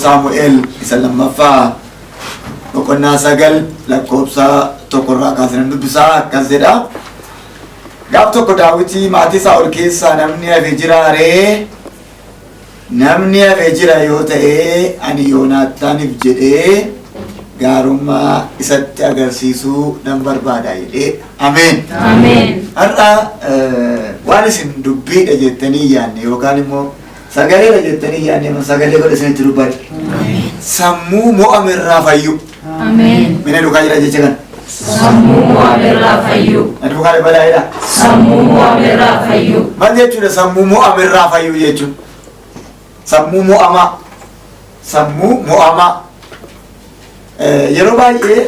Saamu'eel isa lammaffaa boqonnaa 9 lakkoofsa tokkorraa kaasanii dubbisaa akkas jedha. Gaaf tokko Daawitii maatii Saa'ol keessaa namni hafe jiraaree? Namni hafe jira yoo ta'e ani Yoonaataaniif jedhee gaarummaa isatti agarsiisuu nan barbaada jedhee. Ameen. Ameen. Har'a waan isin dubbiidha jettanii yaadne yookaan immoo sagaleedha jettanii yaadne sagalee godha isinitti dubbadhe. Sammuu mo'amerraa fayyuu. Ameen. Mina dhugaa jira jecha kana. Sammuu mo'amerraa fayyuu. Ani dhugaa balaa'edha. Sammuu mo'amerraa fayyuu. Maal jechuudha sammuu mo'amerraa fayyuu jechuun? Sammuu mo'amaa. Sammuu mo'amaa. Yeroo baay'ee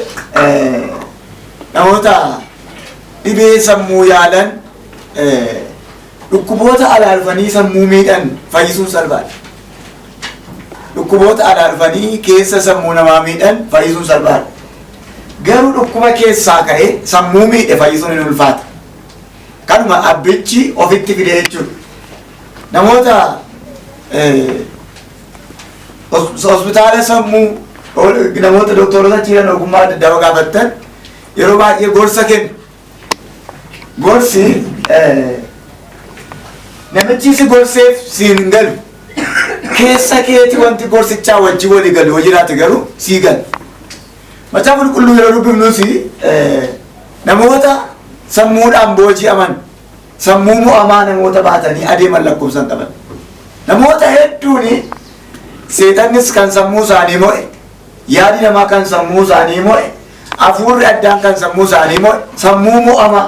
namoota dhibee sammuu yaalan dhukkuboota alaalfanii sammuu miidhan fayyisuun salphaadha. Dhukkuboota alaalfanii keessa sammuu namaa miidhan fayyisuun salphaadha. Garuu dhukkuba keessaa ka'e sammuu miidhe fayyisuun hin ulfaata. Kanuma abbichi ofitti fide jechuudha. Namoota hospitaala sammuu namoota doktorota jiran ogummaa adda addaa gaafattan yeroo baay'ee gorsa kennu. Gorsi namichi si gorseef siin galu keessa keeti wanti gorsichaa wajji walii galu hojiraate garuu sii galu. Macaa qulqulluu yeroo dubbifnusi namoota sammuudhaan booji'aman sammuu mo'amaa namoota baatanii adeeman lakkoofsan qaban. Namoota hedduuni seexannis kan sammuu isaanii mo'e, yaadi namaa kan sammuu isaanii mo'e, hafuurri addaan kan sammuu isaanii mo'e, sammuu mo'amaa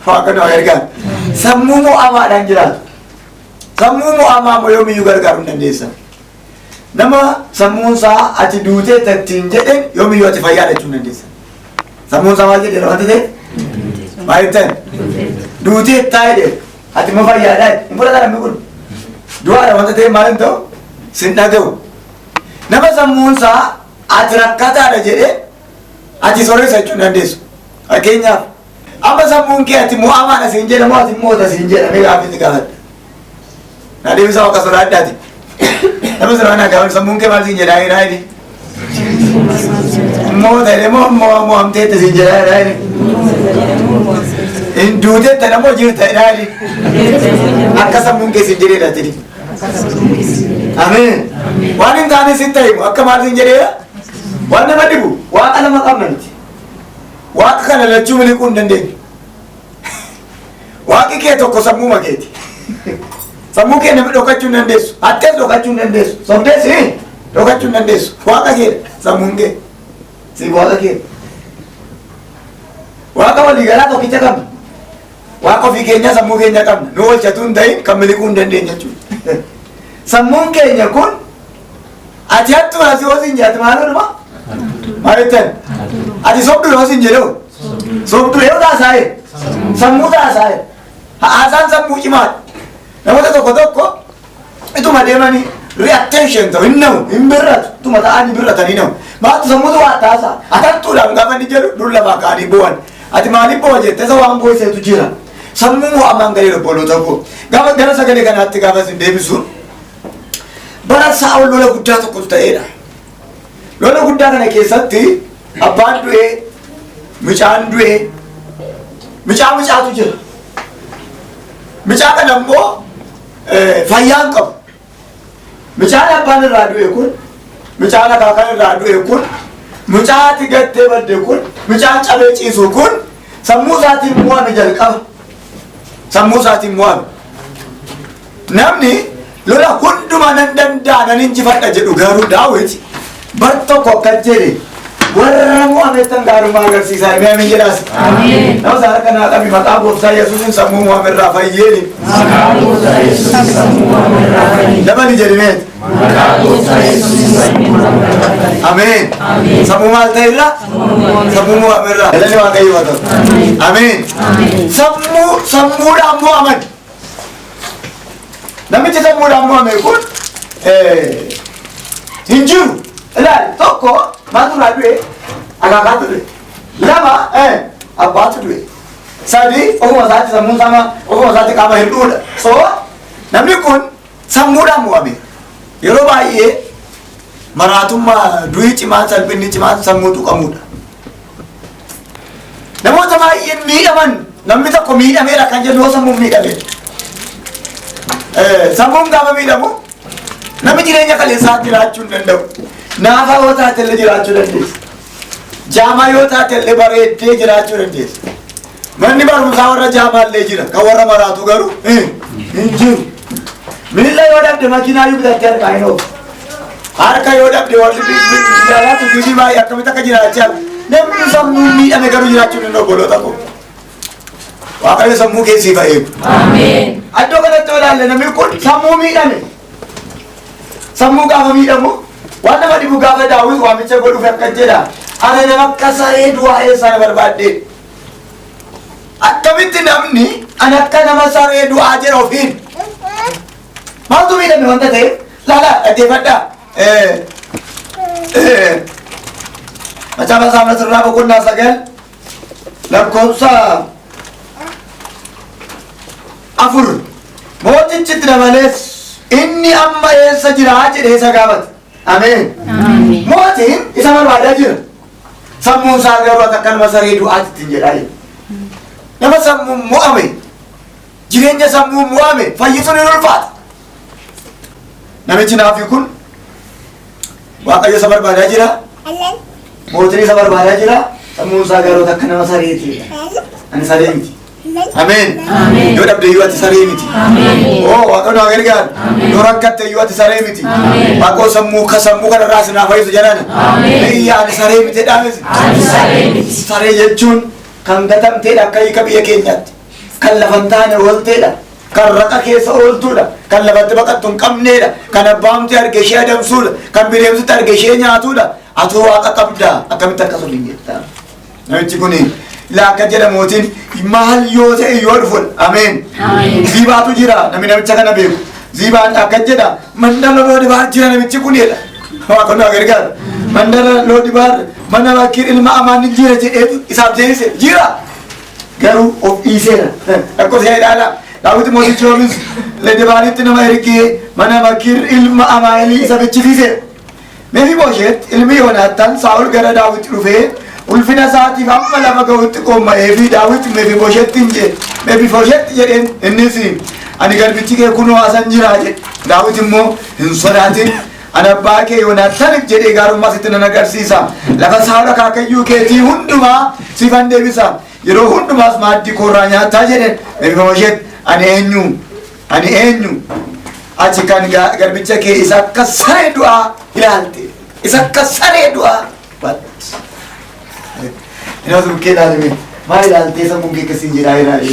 waaqni waa gargaaru. Sammuu mo'amaadhaan jiraatu. Sammuu mo'amaa moo yoomiyyuu gargaaruu hin dandeessan. Nama sammuun isaa ati duutee tattiin jedhen yoomiyyuu ati fayyaa dhachuu hin dandeessan. Sammuun isaa maal jedhee wanti ta'e? Maal jettan? Duutee taa'ee ati ma fayyaadhaa hin fudhata namni kun. Du'aadha wanta ta'e maal hin ta'u? Sin dhaga'u. Nama sammuun isaa ati rakkataadha jedhee ati sooressa jechuu hin dandeessu. Fakkeenyaaf amma sammuun kee ati mo'amaadha siin jedhamu ati moota siin jedhamee gaaffitti gaafadha. Na deebisa waaqa sodaadhaati. Nama siraan gaafadha sammuun kee maal siin jedhaa jedhaa jedhi. Moota jedhee mo'amteetta siin jedhaa jedhaa jedhi. Hin duuteetta namoo jirta jedhaa jedhi. Akka sammuun kee siin jedheedha jedhi. Ameen. Waan hin taane sitti himu akka maal siin jedheedha. Waan nama dhibu waaqa lama qabna miti. Waaqa kana lachuu miliquu hin dandeenyu. Waaqi kee tokko sammuu makeeti. Sammuu kee namni dhokachuu hin dandeessu. Attees dhokachuu hin dandeessu. Sobdees dhokachuu hin dandeessu. Waaqa kee sammuun kee. Siif waaqa kee. Waaqa waliigalaa tokkicha qabna. Waaqa ofii keenya sammuu keenya qabna. Nu oolchatu hin ta'in kan miliquu hin dandeenye jechuudha. Sammuun keenya kun ati hattuu asii hoosiin jedhati maaluma? Maal jettan? Ati sobdu yoo sin jedhu sobdu yoo taasaaye sammuu taasaaye haasaan sammuu cimaadha. Namoota tokko ituma deemanii reattention ta'u hin namu hin birratu ituma ta'anii birratanii namu. Maaltu sammuutu waa taasaa atattuudhaan gaafa inni jedhu dullabaa ka'anii bo'an. Ati maaliif bo'o jettee isa waan bo'iseetu jira. Sammuu mo'amaan galee obboloota koo gaafa gara sagalee kanaatti gaafa isin deebisuun bara Saa'ol lola guddaa tokkotu ta'eedha. Lola guddaa kana keessatti abbaan du'ee, mucaan du'ee, mucaatu jira. Mucaa kana immoo fayyaan qabu. Mucaan abbaan irraa du'e kun, mucaan akaakaan irraa du'e kun, mucaati gattee badde kun, mucaan cabee ciisu kun sammuu isaatiin mo'ame jalqaba. Sammuu isaatiin mo'ame. Namni lola hundumaa nan danda'a nan injifadha jedhu garuu Daawit bar tokko akka jedhe warra mo'ameettan gaarummaa agarsiisaa himee amin jedhaas. Nama isaa harka naa qabi maqaa gooftaa Yesuusin sammuu mo'amerraa fayyeeni. Dabali jedhimeeti. Ameen. Sammuu maal ta'erraa? Sammuu mo'amerraa. Galanni waaqayyo haa ta'u. Ameen. Sammuudhaan mo'aman. Namichi sammuudhaan mo'ame kun hin jiru. Ilaali tokko maaltu irraa du'e? Akaakaatu du'e. Lama abbaatu du'e. Sadi ofuma isaatti sammuun isaa ofuma isaatti qaama hir'uudha. So namni kun sammuudhaan mo'ame. Yeroo baay'ee maraatummaa du'i cimaan salphinni cimaan sammuu tuqamuudha. Namoota baay'een miidhaman namni tokko miidhameera kan jennu sammuun miidhameera. Sammuun gaafa miidhamu namni jireenya kaleessaa jiraachuu hin danda'u. Naafa yoo taate illee jiraachuu dandeessa. Jaamaa yoo taate illee bareeddee jiraachuu dandeessa. Manni barumsaa warra jaamaallee jira kan warra maraatu garuu hin jiru. Miilla yoo dhabde makiinaa yoo bitatte harkaa hin oofu. Harka yoo dhabde warri jiraatu biyyi baay'ee akkamitti akka jiraachaa namni sammuu miidhame garuu jiraachuu danda'u obboloota koo. Waaqayyo sammuu keessii ba'ee. Ameen. Addoo kanatti yoo ilaalle namni kun sammuu miidhame. Sammuu gaafa miidhamu waan nama dhibu gaafa daawwiti waamicha godhuuf akka jedha. Ana nama akka saree du'aa eessaa na barbaadde. Akkamitti namni ana akka nama saree du'aa jira ofiin. Maaltu miidhame wanta ta'eef laala dhaggeeffadhaa. Macaafa Masarat Dhaabaatiin 9 lakkoofsa 4 mootichitti dabalees inni amma eessa jira jedhee isa gaafate. Ameen. Mootiin isa barbaadaa jira. Sammuun isaa garuu akka nama saree du'aatti hin jedhaa. Nama sammuun mo'ame jireenya sammuun mo'ame fayyisuun hin ulfaata. Namichi naafi kun Waaqayyo isa barbaadaa jira. Mootiin isa barbaadaa jira. Sammuun isaa garuu akka nama sareeti. Ani saree miti. Ameen. Yoo dhabde yoo ati saree miti. Waaqayyo na gargaaru. Yoo rakkatte yoo ati saree miti. Waaqayyo sammuu kanarraa si naa fayyisu jedhana. Iyyaa ani saree miti dhaamisi. Saree jechuun kan gatamteedha akka hiika biyya keenyaatti. Kan lafan taane oolteedha. Kan raqa keessa ooltuudha. Kan lafatti baqattu hin qabneedha. Kan abbaamti arge ishee adamsuudha. Kan bineensoti arge ishee nyaatuudha. Atu waaqa qabdaa akkamitti akkas waliin jettaa. Namichi kun laakka jedhamootiin maal yoo ta'e yoo dhufu. Ameen. Ziibaatu jira namni namicha kana beeku. Ziibaan akka jedha mandala loodibaar jira namichi kunidha. Waaqayyo na gargaara. Mandala loodibaar mana bakkii ilma amaan jira jedheetu isaaf deebise jira. Garuu of dhiiseera. Akkoo see ilaala. Daawit mootichi yoomis loodibaaritti nama ergee mana bakkii ilma amaayilii isa bichisiise. Mefibooshet ilmi Yoonaataan Saa'ol gara Daawit dhufee ulfina isaatiif amma lafa ga'utti qomma'ee fi Daawit Mefiboshettiin jedhe. Mefiboshet jedheen innis ani garbichi kee kunoo asan jiraa jedhe. Daawit immoo hin sodaatin ani abbaa kee Yoonaataaniif jedhee gaarummaa sitti nan agarsiisa. Lafa Saa'ol akaakayyuu keetii hundumaa sifan deebisa. Yeroo hundumaas maaddii koorraa nyaataa jedheen. Mefiboshet ani eenyu achi kan garbicha kee isa akka saree du'aa ilaalte. Isa akka saree du'aa ina su bukkee ilaalame maal ilaaltee sammuun kee akkasiin jedhaa ilaale.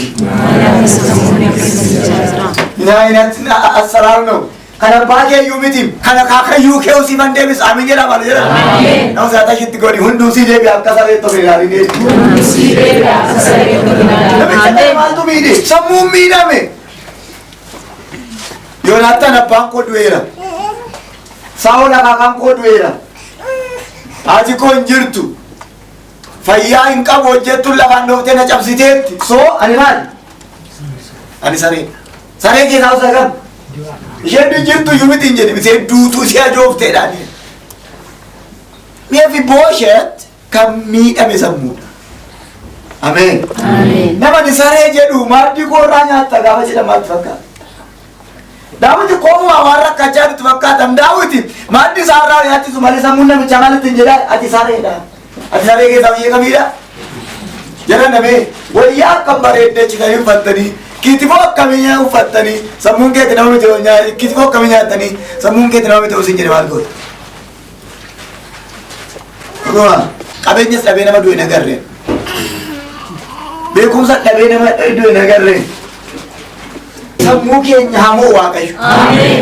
Inatti assaraaru no kan abbaa kee iyyuu miti kan akaakayyuu kee sifan deebisa amiin jedha maal jedha. Nama isaa tashitti godhi hunduu sii deebi'a akka saree tokko ilaalinee. Namicha maaltu miidhe sammuun miidhame. Yoonaataan abbaan koo du'eera. Saa'ol akaakaan koo du'eera. Haati koo hin jirtu. Fayyaa hin qabu hojjettuun lafaan dhooftee na cabsiteetti. Soo ani maali? Ani saree. Saree keessaa usa qaba. Isheen jirtu iyyuu miti hin jedhimi. Isheen duutuu ishee ajoofteedhaan. Mefibooshet kan miidhame sammuudha. Ameen. Namni saree jedhu maaddii koorraa nyaatta gaafa jedhamaatti fakkaata. Daawiti koomuma waan rakkachaa itti fakkaatan Daawiti maaddii isaarraa nyaattisu malee sammuun namicha maalitti hin jedhaa ati sareedha. Ati saree keessaa biyya kamiidha? Jedhan namee wayyaa akkam bareeddee citanii uffattanii kiitifoo akkamii uffattanii sammuun keetti nama miti kiitifoo akkamii nyaattanii sammuun keetti nama miti osin jedhe maal goota. Dhuguma qabeenyas dhabee nama du'e nagarreen. Beekumsa dhabee nama du'e nagarreen. Sammuu keenya hamoo Waaqayyo.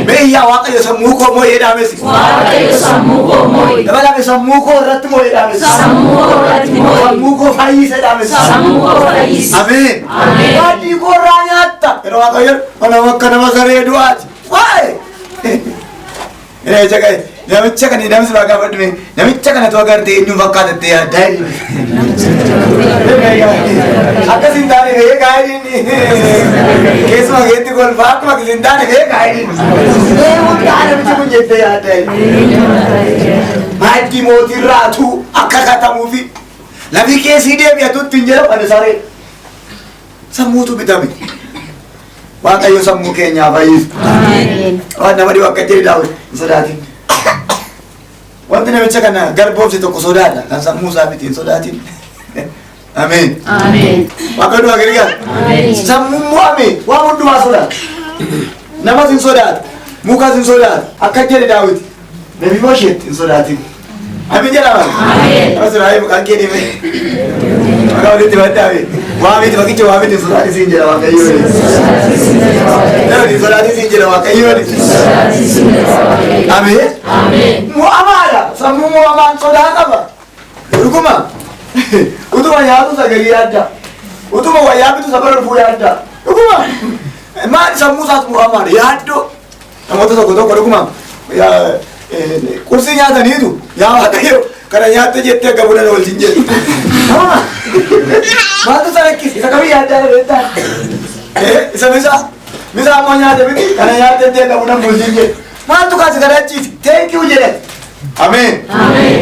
Beeyyaa Waaqayyo sammuu koo moo jedhamesi. Waaqayyo sammuu koo moo'i. Dabalame sammuu koo irratti moo jedhamesi. Sammuu koo fayyise jedhamesi. Ameen. Maaddii koo irraa nyaatta. Yeroo Waaqayyo nama akka nama saree du'aati. Waa'ee. Namicha kana namsi baaqaa fadhume namicha kana tu agartee eenyuun fakkaatatte yaaddaa akkasiin taane beekaa jedhin keessuma keetti golfaa akkuma akkasiin taane beekaa jedhin hundaa namichi kun jette jettee yaadda. Maaddii mootii raatu akka katamuufi lafi keessii deebi'atutti hin jedhamu ani saree. Sammuutu bitame. Waaqayyo sammuu keenyaa fayyisu. Waan nama dhibu akka jedhe daawwe hin sodaatin. Wanti namicha kana garboomse tokko sodaadha. Kan sammuu isaa miti hin sodaatin. Ameen. Waaqayyo du'a garigaa. Sammuun mo'ame waan hundumaa sodaata. Namas hin sodaata. Mukas hin sodaata. Akka jedhe daawwiti. Nabi Moosheetti hin sodaatin. Ameen jedhama. Namas raayee maqaan kee dhime. Maqaa walitti baddaame. Waa miti bakkicha waa miti sodaatin siin jedha Waaqayyo. Namni sodaatin siin jedha Waaqayyo. Ameen. Mo'amaadha. Sammuu mo'amaan sodaa qaba. Dhuguma. Utuma nyaatu sagalee yaadda. Utuma wayyaa bitu sabara dhufuu yaadda. Dhuguma. Maali sammuu isaatu mo'amaadha. Yaaddoo. Namoota tokko tokko dhuguma. Qursii nyaataniitu. Yaa Waaqayyo. Kana nyaatte jettee akka buna wajjin jedhu. Maaltu salakkisi? Isa kamii yaaddaa dhabeettaa? Isa misa ammoo nyaate miti. Kana nyaatte jettee akka buna wajjin jedhu. Maaltu kaasi kadhachiisi? Thank you jedhe. Ameen.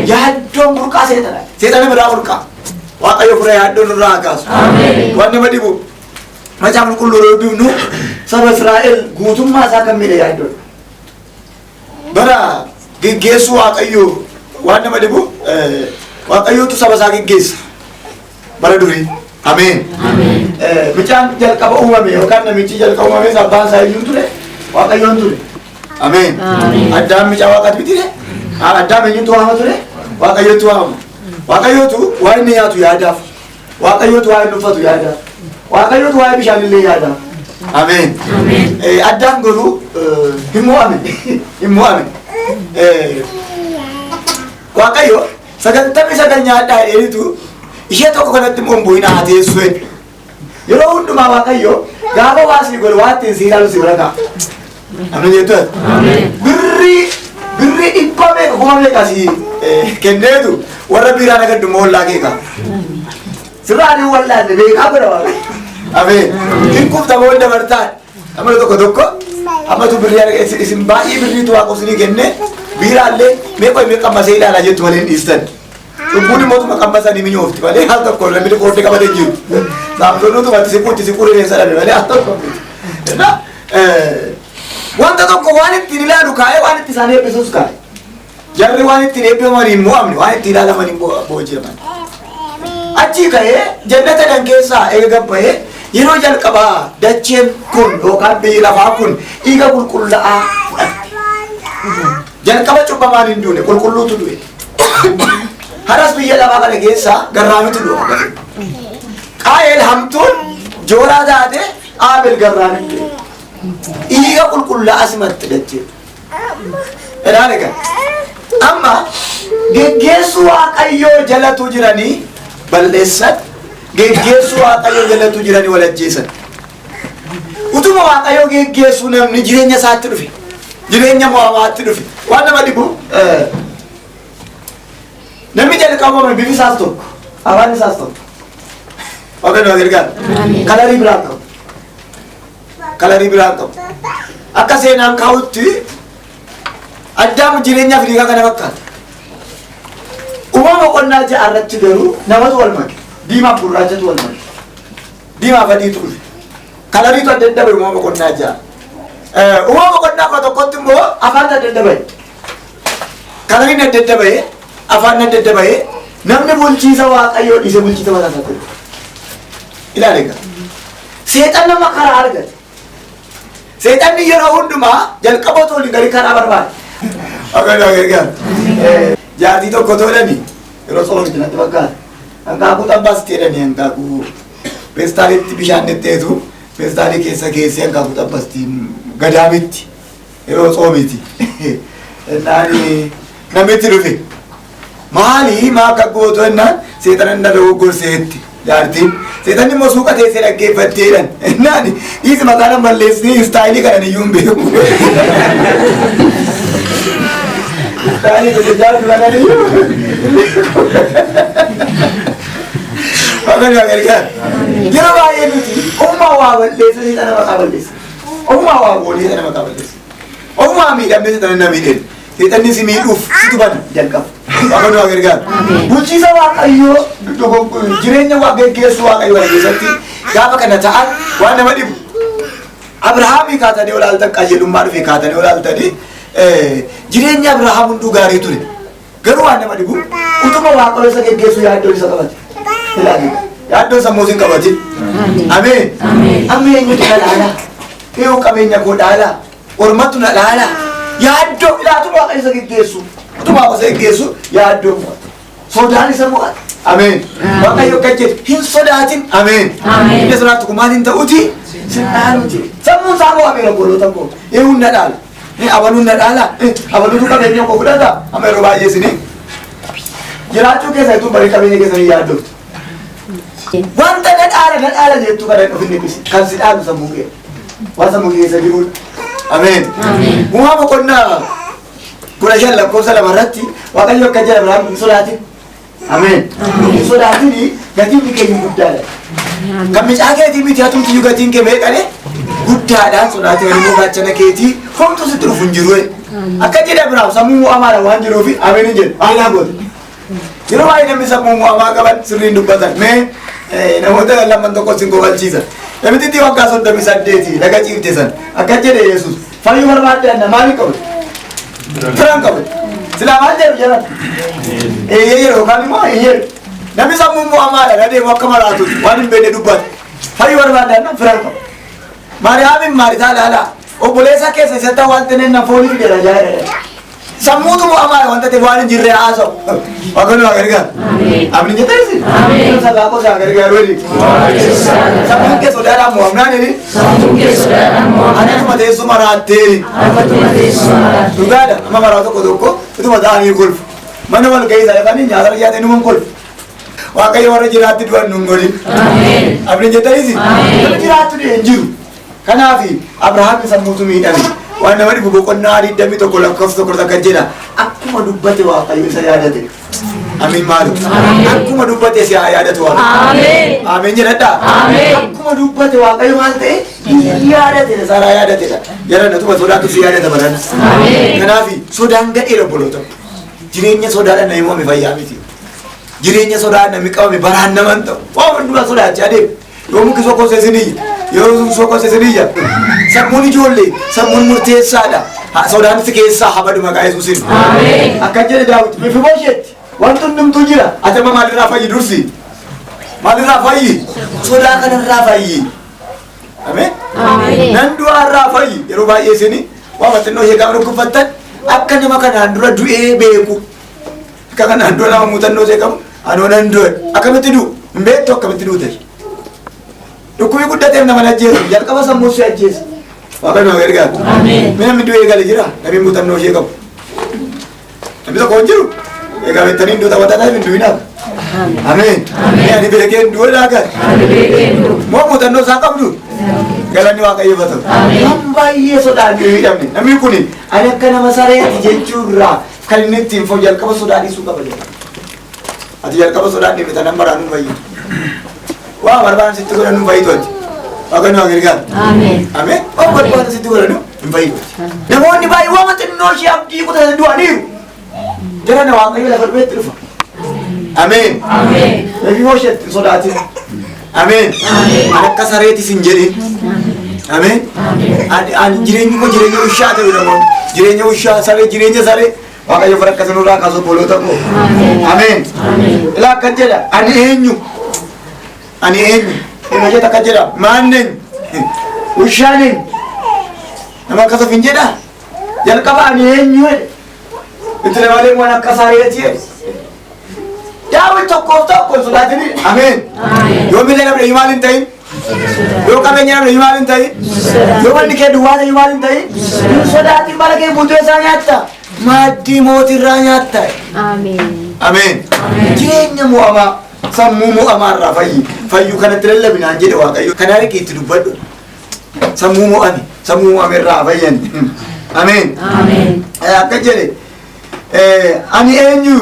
Yaaddoon burqaa seexana. Seexana biraa burqaa. Waaqayyo fura yaaddoon nurraa kaasu. Waan nama dhibu. Macaa qulqulluu yoo dubbifnu saba Israa'el guutummaa isaa kan miidhe yaaddoon. Bara geggeessuu Waaqayyo waan nama dhibu Waaqayyootu saba isaa geggeessa. Bara durii. Ameen. Mucaan jalqaba uumame yookaan namichi jalqaba uumame abbaan isaa eenyuun ture? Waaqayyoon ture. Ameen. Addaan mucaa waaqaati miti. Addaan eenyuutu waama ture? Waaqayyootu waama. Waaqayyootu waa inni nyaatu yaadaaf. Waaqayyootu waa inni uffatu yaadaaf. Waaqayyootu waa bishaan illee yaadaaf. Ameen. Addaan garuu hin mo'ame. Hin mo'ame. Waaqayyo sagantamni sagal nyaadhaa jedheetu ishee tokko kanatti mombo hin haateessu. Yeroo hundumaa Waaqayyo gaafa waa sii godhe waa ittiin sii ilaalu si bira ka'a. Ameen jettu. Birri dhibba meeqa kuma meeqa sii kenneetu warra biiraa nagaddu moollaa keeka. Sirraanii wallaalle beekaa godha Waaqayyo. Ameen. Hin kubtamoo dabartaan. Amala tokko tokko ammatu birrii isin baay'ee birriitu Waaqa isinii kenne biiraallee meeqa masee ilaalaa jettu malee hin dhiistan. Cubbuun immoo qammasanii minyoofti malee haal tokko namni qoodde qabatee jiru. Saamsonuutu wanti siquu rifeensa dhabe malee haal tokko. Wanta tokko waan ittiin ilaalu kaa'ee waan itti isaan eebbisuus kaa'e. Jarri waan ittiin eebbifaman hin mo'amne waan ittiin ilaalaman hin booji'aman. Achii ka'ee jannata dan keessaa eega gabba'ee yeroo jalqabaa dacheen kun yookaan biyyi lafaa kun dhiiga qulqullaa'aa fudhate. Jalqaba cubbamaan hin duune qulqulluutu du'e. Haras biyya lafaa kana keessaa garraamitu du'a. Qaayeel hamtuun jooraa taate Aabel garraamitu du'e. Dhiiga qulqullaa'aa simatti dachee. Edaan egaa amma geggeessuu Waaqayyoo jalatu jiranii balleessan. Geggeessuu Waaqayyoo jalatu jiranii wal ajjeesan. Utuma Waaqayyoo geggeessuu namni jireenya isaatti dhufe. Jireenya mo'amaatti dhufe. Waan nama dhibu namni jalqabame bifi isaas tokko. Afaan isaas tokko. Waaqayyo nama gargaara. Kalarii biraan qabu. Kalarii biraan qabu. Akka seenaan kaa'utti Addaam jireenyaaf dhiigaa kana fakkaata. Uumama qonnaa ja'a irratti garuu namatu wal make. Diimaaf gurraachatu wal make. Diimaaf adiitu dhufe. Kalariitu adda adda bahe uumama qonnaa ja'a. Uumama qonnaa kudha tokkotti immoo afaan adda adda bahe. Kalariin adda adda bahe, afaan adda adda bahe, namni bulchiisa Waaqayyoo dhiise bulchiisa mataa isaa ture. Ilaali egaa. Seexan nama karaa argate. Seexanni yeroo hundumaa jalqaboota waliin gadi karaa barbaade. Waaqayyo gargaara. Jaartii tokko toodhani yeroo sooromti natti fakkaata. Hanqaaquu xabbaasti jedhani hanqaaquu peestaalitti bishaan netteetu peestaalii keessa keessee hanqaaquu xabbasti gadaamitti yeroo soomiti. Namitti dhufe maali maa akka gootu ennaan seexanan na dogoggorseetti jaartiin. Seexanni immoo suuqa teessee dhaggeeffatteedhan. Ennaan dhiisi maqaadha balleessanii istaayilii kanan iyyuu hin beeku. Istaayilii gosa jaartu kanan iyyuu. Waaqayyo gargaara. Yeroo baay'ee nuti uumaa waa balleessa seexana maqaa balleessa. Uumaa waa goonee seexana maqaa balleessa. Uumaa miidhamne seexana na miidheen. Seexanni si miidhuuf situ bana jalqaba. Waaqayyo nu gargaaru. Bulchiisa Waaqayyoo jireenya Waaqayyoo keessu Waaqayyoo keessatti gaafa kana ta'an waan nama dhibu. Abrahaamii kaatanii olaaltan qajeelummaa dhufee kaatanii olaaltanii jireenya Abrahaam hunduu gaarii ture. Garuu waan nama dhibu utuma Waaqayyoo isa geggeessu yaaddoon isa qabate. Yaaddoon sammuu isin qabate. Ameen. Amma eenyutu na dhaala? Eewu qabeenya koo dhaala? Ormatu na dhaala? Yaaddoo ilaatuma Waaqayyoo isa geggeessu. Utuma Waaqayyoo isa geggeessu yaaddoo mo'ate. Sodaan isa mo'ate. Ameen. Waaqayyo akka jedhe hin sodaatin. Ameen. Inni sodaatu kun maaliin ta'uuti? Sinaanuti. Sammuun isaa mo'amee obboloota koo. Eewuun na dhaala. Abaluun na dhaala. Abaluutu qabeenya koo fudhata. Amma yeroo baay'ee isinii jiraachuu keessa ittuu barii qabeenya keessanii yaaddoftu. Wanta na dhaala jettu kana hin ofinni bisi. Kan si dhaalu sammuu kee. Waan sammuu keessa jirudha. Ameen. Uumaa boqonnaa 15 lakkoofsa 2 irratti Waaqayyo akka jedha Abrahaam hin sodaatin. Ameen. Hin sodaatin gatiin keenya guddaadha. Kan micaa keetii miti hatumtiyyuu gatiin kee meeqadhe guddaadhaan sodaatee immoo gaachana keetii homtuu sitti dhufu hin jiru. Akka jedha Abrahaam sammuu mo'amaadhaan waan jiruufi ameen hin jedhu. Aanaa goote. Yeroo baay'ee namni sammuu mo'amaa qaban sirriin dubbatan. Mee namoota lamaan tokko sin gobalchiisa. Namitti waggaa 38 laga ciifte san akka jedhe Yesuus fayyuu barbaadde maaliin qabu? Firaan qabu. Silaa maal jedhu jedhan? Yeroo kaan immoo namni sammuu mo'amaadha nadeemu akka maraatuuti waan hin beekne dubbate. Fayyuu barbaadde firaan qabu. Maariyaamiin maaritaa laala obboleessa keessa isatti waan ta'een na foolii jedha jaayidha. Sammuutu mo'amaadha wanta ta'eef waan hin jirre haasa'u. Waaqayyo nu gargaaru. Ameen jetteesi? Ameen. Sabaaqoo isaa gargaaru wali. Sammuun kee sodaadhaan mo'amnaan inni. Sammuun kee sodaadhaan mo'amnaan. Anatuma teessuma raattee. Anatuma teessuma raattee. Dhugaadha. Amma maraa tokko ituma ta'anii kolfu. Mana wal ga'ii isaa dhaqanii nyaata dhiyaatee numan kolfu. Waaqayyo warra jiraatti du'an nun godhin. Ameen. Ameen jetteesi? Ameen. Nama jiraattu hin jiru. Kanaafi Abrahaam sammuutu miidhame. Waan nama dhibu boqonnaa 21 lakkoofsa tokko takka jedha. Akkuma dubbate Waaqayyo isa yaadate. Ameen maalu. Akkuma dubbate si yaadatu Waaqayyo. Ameen. Ameen jedhadha. Ameen. Akkuma dubbate Waaqayyo maal ta'e yaadate Saaraa yaadateedha. Yaadannaa tuba sodaatu si yaadata baran. Ameen. Kanaafi sodaan gadheera obboloota. Jireenya sodaadhaan namni mo'ame fayyaa miti. Jireenya sodaadhaan namni qabame baraan naman ta'u. Waan hundumaa sodaachaa adeemu. Yoo muki sokoo seesinii yoo sokoo seesinii sammuun ijoollee sammuun murteessaadha. Sodaanisi keessaa habadu maqaa Yesuusin. Ameen. Akka jedhe Daawit Mefibooshetti wanti hundumtuu jira. Ati amma maalirraa fayyi dursi? Maalirraa fayyi? Sodaa kanarraa fayyi. Ameen. Ameen. Nan du'aarraa fayyi. Yeroo baay'ee isinii waan maxxannoo ishee gaafa dhukkubfattan akka nama kanaan dura du'ee beeku. Akka kanaan dura nama muuxannoo ishee qabu anoo nan du'e akkamitti du'u? Hin beektu akkamitti duute? Dhukkubii guddateef nama ajjeesu jalqaba sammuu si ajjeesa. Waaqayyo nu gargaaru. Ameen. Namni du'ee gale jira namni muuxannoo ishee qabu. Namni tokko hin jiru. Egaa beektanii hin duuta wanta hin du'inaaf. Ameen. Ani beekee hin du'e laagaan. Moo muuxannoo isaa qabdu? Galanni Waaqayyoof haa ta'u. Waan baay'ee sodaan miidhamne namni kun ani akka nama sareeti jechuurraa kan inni ittiin fooyya'u jalqaba sodaa dhiisuu qaba jedha. Ati jalqaba sodaan dhimmitan amma raanuu fayyadu. Waa barbaadan sitti godhan nu fayyitu ati. Waaqayyo nu gargaaru. Ameen. Ameen. Waa barbaadan sitti godhan nu fayyitu. Namoonni baay'ee waan xinnoo ishee abdii kutatan du'aniiru. Jara na Waaqayyo lafa dhumeetti dhufa. Ameen. Ameen. Mefibooshetti hin sodaatin. Ameen. Ameen. Akka sareetis hin jedhin. Ameen. Ameen. Jireenyi koo jireenya ushaa ta'u namoonni. Jireenya ushaa saree jireenya saree. Waaqayyo fara akkasanurraa kaasuu obboloota koo. Ameen. Ameen. Ilaa akkan jedha ani eenyu? Ani eenyu? Inni jedha akka jedha maanneen? Ushaaneen? Nama akkasuuf hin jedha? Jalqaba ani eenyu jedhe? Itti dabalee waan akka sareetii jedhe. Daawit tokkoof tokko hin sodaatini. Ameen. Yoo miila namni himaal hin ta'in? Yoo qabeenya namni himaal hin ta'in? Yoo wanni kee duwwaa ta'e himaal hin ta'in? Hin sodaatin bala kee buutoo isaa nyaatta. Maaddii mootirraa nyaatta. Ameen. Ameen. Jireenya mo'amaa sammuu mo'amaarraa fayyuu kanatti lallabinaan jedhe Waaqayyo. Kana argi itti dubbadhu. Sammuu mo'ameerraa fayyan. Ameen. Ameen. Akka jedhe ani eenyu?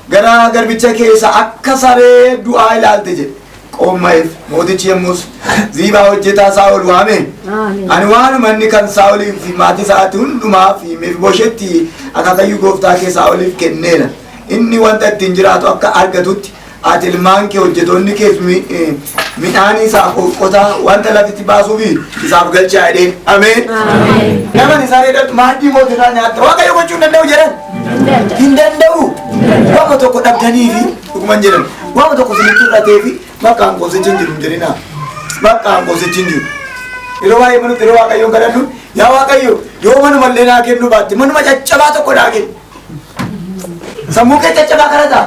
Gara garbicha keessa akka saree du'aa ilaalte jedhe qoommaa'eef mootichi yemmus Ziibaa hojjetaa Saa'ol waame. Ani waanuma inni kan Saa'oliif fi maatii isaatti hundumaa fi Mefibooshetti akaakayyuu gooftaa kee Saa'oliif kenneera. Inni wanta ittiin jiraatu akka argatutti ati ilmaan kee hojjetoonni kees midhaanii isaaf qotaa wanta lafitti baasuufi isaaf galchaa jedheen. Ameen. Naman isaa reedatu maaddii mootiidhaan nyaatta waaqayyo gochuu hin danda'u jedhan. Hin danda'u. Waama tokko dhabdanii fi dhuguman jedhan. Waama tokko sinitti hir'atee fi bakka hanqoosichi hin jiru hin jedhina. Bakka hanqoosichi hin jiru. Yeroo baay'ee manutti yeroo waaqayyoon kadhannu yaa waaqayyo yoo manumallee naa kennu baatte manuma caccabaa tokko naa kennu. Sammuu kee caccabaa kadhata.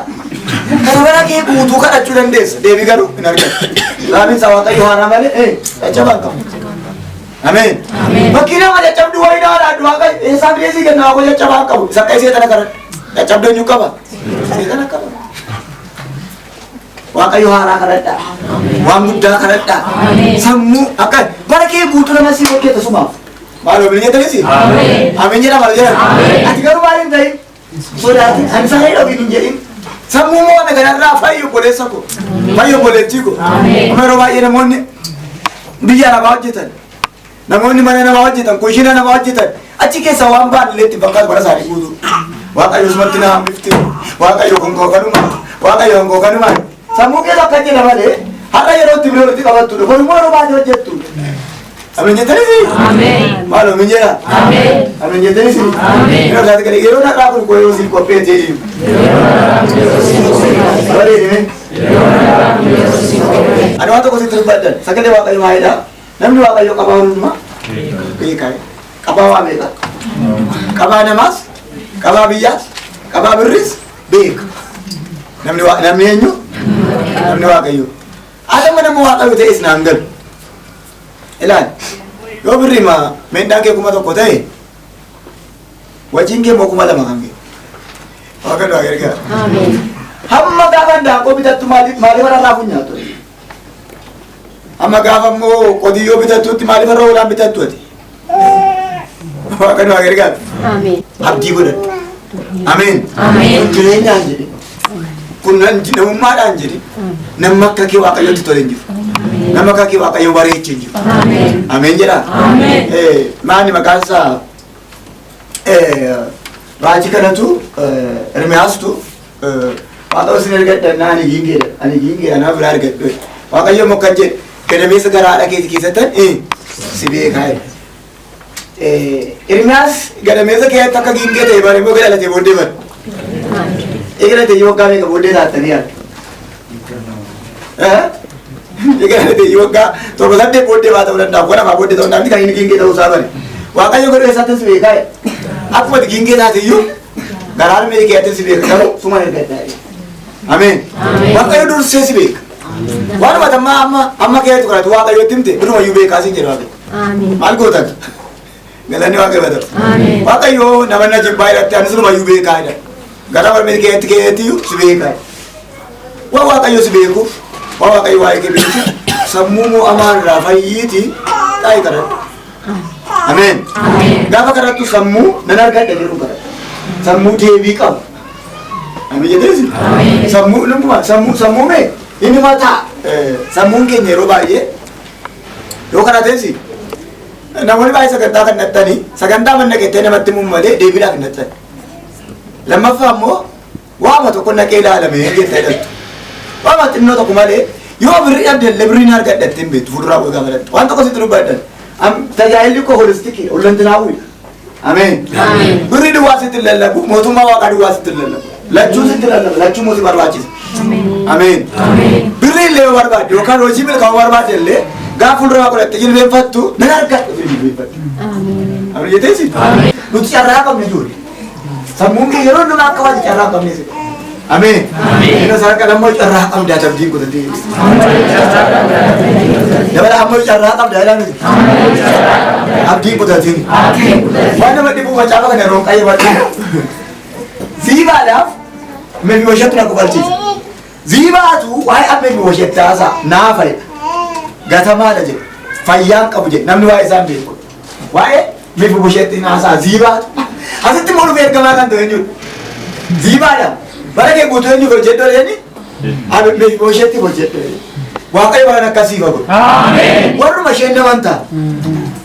Kana mana kee guutuu kadhachuu dandeessa. Deebii garuu hin argatu. Laabiin isaa waaqayyo haanaa malee caccabaa qabu. Ameen. Bakki nama caccabdu wayii naa laaddu waaqayyo eessaa bineensii kenna waaqo caccabaa qabu. Isa akka seetana kadhadhu. Caccabduu eenyu qaba? Seetana qaba. Waaqayyo haaraa kadhadhaa. Waan guddaa kadhadhaa. Sammuu akka bara kee guutuu nama si hojjeta sumaaf. Maaloo bineensitanis? Ameen jedha maal jedhan? Ati garuu maal hin ta'in? Sodaati. Ani sana hin hin jedhin. Sammuu moo ana kanarraa fayyu boleessa ko. Fayyu boleettii ko. Amma yeroo baay'ee namoonni biyya namaa hojjetan. Namoonni mana namaa hojjetan, kushina namaa hojjetan. Achi keessa waan ba'an illee itti fakkaatu bara isaanii guutuu. Waaqayyo sumatti na hambifte. Waaqayyo konkookanuma. Waaqayyo konkookanuma. Sammuu keessa akka jedha malee har'a yeroo itti biroo itti qabattudha. Kun immoo yeroo baatee hojjettu. Ameen jettanisi? Ameen. Maaloo min jedha? Ameen. Ameen jettanisi? Ameen. Yeroo isaati galee yeroo narraa kun koyoo siin qopheessee jiru. Ani waan tokko sitti dubbaddan sagalee waaqayyo maayidha. Namni waaqayyo qabaa hundumaa beekaa. Qabaa waa beeka. Qabaa namaas, qabaa biyyaas, qabaa birris beeka. Namni eenyu? Namni waaqayyo. Adama nama waaqayyo ta'es naan galu. Ilaali. Yoo birrima meendaan kee 1,000 ta'e wajjin kee moo 2,000 kan kee. Waaqayyo waa gargaara. Ameen. Hamma gaafa daakoo bitattu maaliif irraa funyaatu? Amma gaafa immoo qodiyyoo bitattuutti maaliif irraa hoolaan bitattu ati? Waaqayyo waa gargaara. Ameen. Abdii godhadhu. Ameen. Ameen. Jireenyaan jedhe. Kun namummaadhaan jedhe. Namni akka kee waaqayyotti tole hin jiru. Nama akka kee waaqayyo bareechee hin jiru. Ameen. Ameen jedha. Ameen. Maani maqaan isaa raajii kanatu Ermiyaastu waaqayyo isin ergadha ani giingeedha. Ani giingeedha naaf biraa ergadhu. Waaqayyo immoo kan jedhe gadameessa garaa keetii keessattan si beekaa jedha. Ermiyaas gadameessa keessatti akka giingee ta'e bare immoo gadhalatee booddee bare. Eegalatee yoo waggaa meeqa booddee taattanii yaaddu? Eegalatee yoo waggaa 7 booddee baa ta'uu danda'a. Kun afaa booddee ta'uu danda'a. Kan inni giingee ta'uu isaa bare. Waaqayyo godhu eessattin si beekaa jedha. Akkuma giingee taate iyyuu garaan mee keessatti si beeka garuu suma ergadhaa. Ameen. Waaqayyo dursee si beeka. Waanuma amma keessatti kadhatu waaqayyotti himte duruma iyyuu beekaa siin jedha waaqayyo. Maal gootan? Galanni waaqayyo bada. Waaqayyo nama na jibbaa jedhatti anis duruma iyyuu beekaa jedha. Gara barmee keessatti iyyuu si beekaa. Waan waaqayyo si beekuuf waan waaqayyo waa'ee kee beeku sammuu moo amaanirraa fayyiiti taa'ee kadhadhu. Ameen. Gaafa kadhattu sammuu nan argadha jedhu kadhadhu. Sammuu deebii qabu. Ameen jetteesi? Sammuu mee inni mataa sammuun keenya yeroo baay'ee yoo kadhateesi namoonni baay'ee sagantaa kan dhattanii sagantaa manna keettee namatti himuun malee deebiidhaaf hin dhattan. Lammaffaa immoo waama tokko naqee ilaalamee jettee dhattu. Waama xinnoo tokko malee yoo birrii dhabdellee birriin argadhatte hin beektu fuulduraa bu'ee gaafa dhattu. Waan tokko sitti dubbaddan. Tajaajilli koo holistikii ollantinaawi. Ameen. Birrii duwwaa sitti lallabu mootummaa waaqaa duwwaa sitti lallabu. Lachuu sitti lallabu lachuu mootii barbaachisa. Ameen. Birrii illee yoo barbaadde yookaan hojii milkaa'uu barbaadde illee gaafa fuulduraa godhatte jilbeenfattu nan argadhu jilbeenfattu. Ameen jetteesi? Nuti carraa qabne ijoollee. Sammuun kee yeroo hundumaa akka waan carraa qabne si. Ameen. Inni isaan kan ammoo carraa qabdaa tabdiin godhatee. Dabala ammoo carraa qabdaa jedhaa miti. Abdiin godhatee. Waan nama dhibu facaafa kana yeroo qayyee badhu. Ziibaadhaaf Mefibooshetti na qophalchiisa. Ziibaatu waa'ee amma Mefibooshetti haasaa naafadha. Gatamaadha jedhe. Fayyaan qabu jedhe namni waa'ee isaan beeku. Waa'ee Mefibooshetti haasaa ziibaatu. Asitti immoo dhufee ergamaa kan ta'e eenyudha? Ziibaadha. Bara kee guutuu eenyuuf hojjedhu jedhani? Mefibooshetti hojjedhu. Waaqayyo waan akkasii qabu. Ameen. Warruma isheen namanta.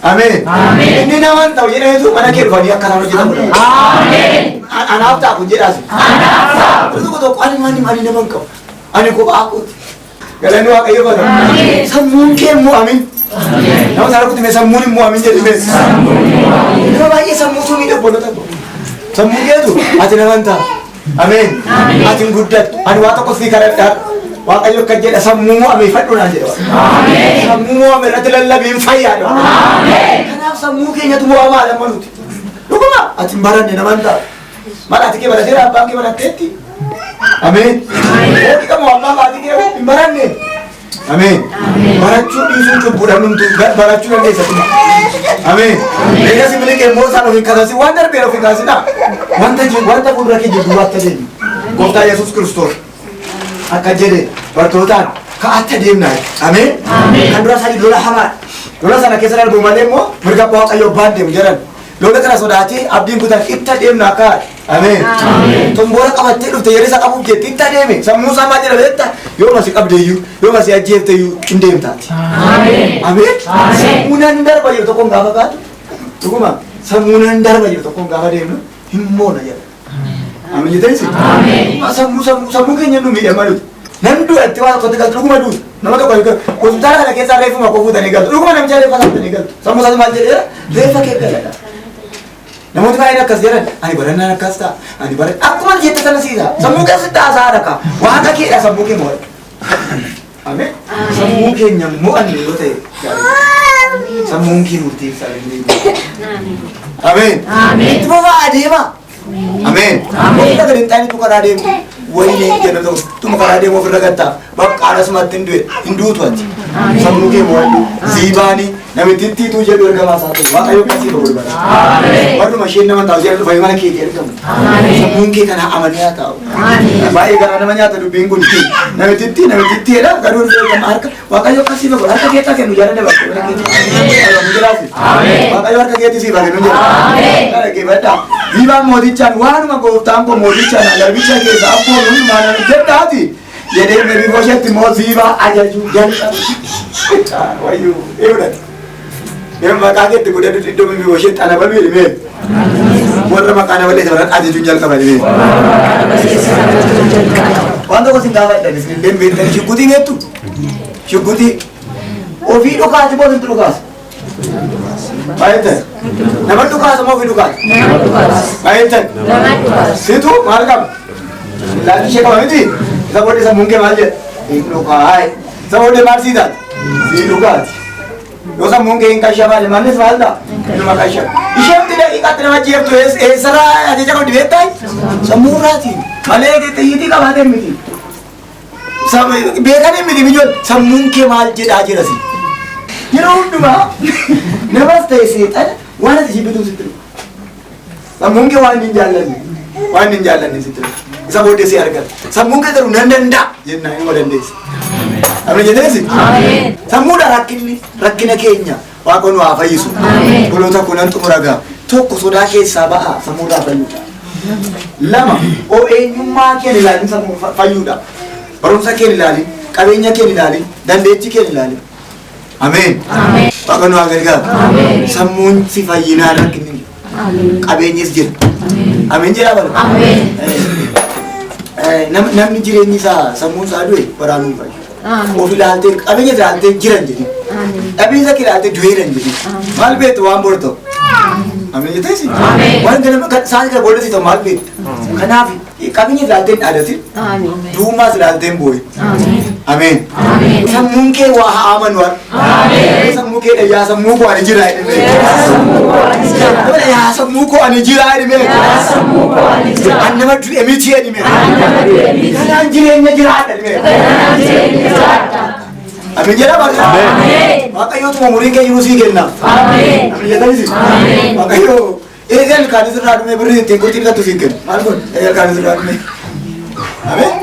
Ameen. Ameen. Inni namanta jedheetu mana kee dhufanii akka isaan hojjetamu. Ameen. Anaaf ta'a kun jedhaasi. Anaaf ta'a. Tokko tokko ani naman qabu. Ani kophaa kooti. Galanni Waaqayyo godha. Ameen. Sammuun kee immoo amin. Ameen. Nama sana kutume sammuun immoo amin jedhime. Nama baay'ee sammuutu miidhagboolota. Sammuu keetu ati namanta. Ameen. Ati guddattu. Ani waa tokko sii kadhadhaa. Waaqayyo akka jedha sammuu mo'ame fadhuudhaan jedha. Ameen. Sammuu mo'ame irratti lallabiin fayyaadha. Ameen. Kanaaf sammuu keenyatu mo'amaadha maluuti. Dhuguma ati hin baranne naman ta'a. Mala ati kee barateera abbaan kee baratteetti. Ameen. Hooti qabu abbaan ati kee hin baranne. Ameen. Barachuu dhiisuun cubbuudha numtu barachuu dandeessa tuma. Ameen. Eega si miliqee immoo isaan ofiin kaasasi waan darbeera ofiin kaasina. Wanta fuuldura kee jedhu watta deemi. Gooftaa Yesuus Kiristoos. Akka jedhe bartootaan ka'atta deemnaa. Ameen. Kan dura isaanii lola hamaa. Lola sana keessa darbu malee immoo mirga Waaqayyoo abbaan deemu jedhan. Lola kana sodaatee abdiin kutan itti deemnaa kaa'e. Ameen. Xomboora qabattee dhufte yeroo isa qabuuf jetti itti deeme. Sammuu isaa maal jedha beekta? Yoo masi qabdeeyyuu yoo masi ajjeefteeyyuu hin deemtaati. Ameen. Ameen. Sammuu nan darba jiru tokkoon gaafa kaatu. Dhuguma sammuu nan darba jiru tokkoon gaafa deemnu hin moona jedha. Ameen jettee sammuu keenya nu miidhama dhuti. Namni du'atti waan tokkotti galtu dhuguma duuti. Nama tokko hospitaala kana keessaa reeffuma koo fuutanii galtu. Dhuguma namicha reeffa fuutanii galtu. Sammuu isaati maal jedheera? Reeffa kee galadha. Namooti baay'een akkas jedhan ani barannaan akkas ta'a. Ani baranna akkuma jette sana siisaa. Sammuu keessatti haasaa dhaka. Waaqa keedha sammuu kee mo'adhu. Ameen. Sammuu keenya mo'anne yoo ta'e gaarii. Sammuun kee murteessaa dandeenye. Ameen. Itti bobaa adeema. Ameen. Wanta gadi hin taane tu karaa deemtu wayii jenna ta'u tuma karaa deemu ofirra gattaa bakka asumatti hin duutu ati. Sammuu kee mo'adhu ziibaanii namitittiituu jedhu ergamaa isaa ta'u Waaqayyo akkasii ta'uu barbaada. Warruma isheen nama taa'u jedhu dhufanii mana keetii ergamu. Sammuun kee kana amanee haa taa'u. Baay'ee garaa nama nyaata dubbiin kun namitittiidha garuu ergama harka Waaqayyo akkasii ta'u harka keetti kennu jaalala bakka Waaqayyo harka keetti siif kennu jedha. Ziibaan mootichaan waanuma gooftaan koo mootichaan garbicha keessa abboon hundumaan jedhaati. Jedhee Mefiibooshetti immoo ziibaa ajajuu jalqabe. Wayyuu eeguudhaati. Yeroo maqaa keetti godhatu iddoo Mefiibooshetti ana baluu himee. Warra maqaa nama leessa baran ajajuun jalqaban himee. Waan tokko sin gaafa jedhanis illee beektanii shuggutii beektu. Shuggutii ofii dhukaati moo ofitti dhukaasa? Baay'atan. Nama dhukaasa moo ofii dhukaasa? Baay'atan. Situ maal qaba? Laalli ishee qaba miti. Isa booddee sammuun kee maal jedha? Hin dhukaa'e. Isa booddee maal sii taate? Sii dhukaati. Yoo sammuun kee hin qashamaale mannis maal ta'a? Inuma qashama. Isheen daqiiqaatti nama jeeftu eessarraa ajaja qabdi beektaa? Sammuu irraatiin. Malee xiyyiitii qabaatee miti. Beekanii miti biyyoon sammuun kee maal jedhaa jirasi? Yeroo hundumaa namas ta'e seexana waan ati jibbituu sitti dhufu. Sammuun kee waan hin jaallanne sitti dhufu. Isa booddee si argata. Sammuun kee garuu nan danda'a jennaan nama dandeessa. Ameen jetteesi? Sammuudha rakkina keenya Waaqa nu haa fayyisu. Buloota kunan xumuragaa tokko sodaa keessaa ba'a sammuudhaa fayyuudha. Lama eenyummaa kee ilaalin sammuu fayyuudha. Barumsa kee ilaalin, qabeenya kee ilaalin, dandeettii kee ilaalin. Ameen. Waaqa nu haa gargaaru. Sammuun si fayyinaan rakkinni qabeenyis jira. Ameen jedhaa bara. Namni jireenyi isaa sammuun isaa du'e waraanuu hin fayyu. Of ilaaltee qabeenya ilaaltee jiran jedhi. Dhabiinsa kee ilaaltee du'eeran jedhi. Maal beektu waan bor ta'u? Ameen jetteesi? Waan isaan kana booddee si ta'u maal beektu? Kanaaf qabeenya ilaaltee hin dhaadatin. Duumaas ilaaltee hin boo'in. Ameen. Sammuun kee waa haa amanu waan. Sammuu kee yaa sammuu koo ani jira jedhame. Yaa sammuu koo ani jira jedhame. An nama du'e miti jedhame. Kanaan jireenya jiraadha jedhame. Ameen jedha bakka. Waaqayyootuma umurii kee yeroo sii kenna. Ameen jedhanis. Waaqayyoo eegal kaan isirraa dhume birrii ittiin qurxii bitatu sii kenna. Maal kun eegal kaan isirraa dhume. Ameen.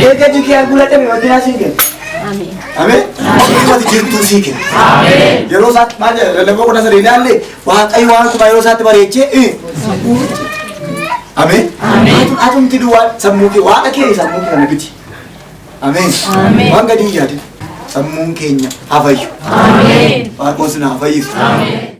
Eegal jikee argula dhabe waddinaa sii kenna. Ameen. Waaqayyooti jirtuu sii kenna. Yeroo isaatti maal jedha lallabaa kudha sadii ilaalle Waaqayyo waan kuma yeroo isaatti bareechee Ameen. Atumti duwwaa sammuu kee waaqa kee sammuu kee kana biti. Ameen. Waan gadi hin yaadin. sammuun keenya haa fayyu. Ameen. Waaqos na haa fayyisu. Ameen.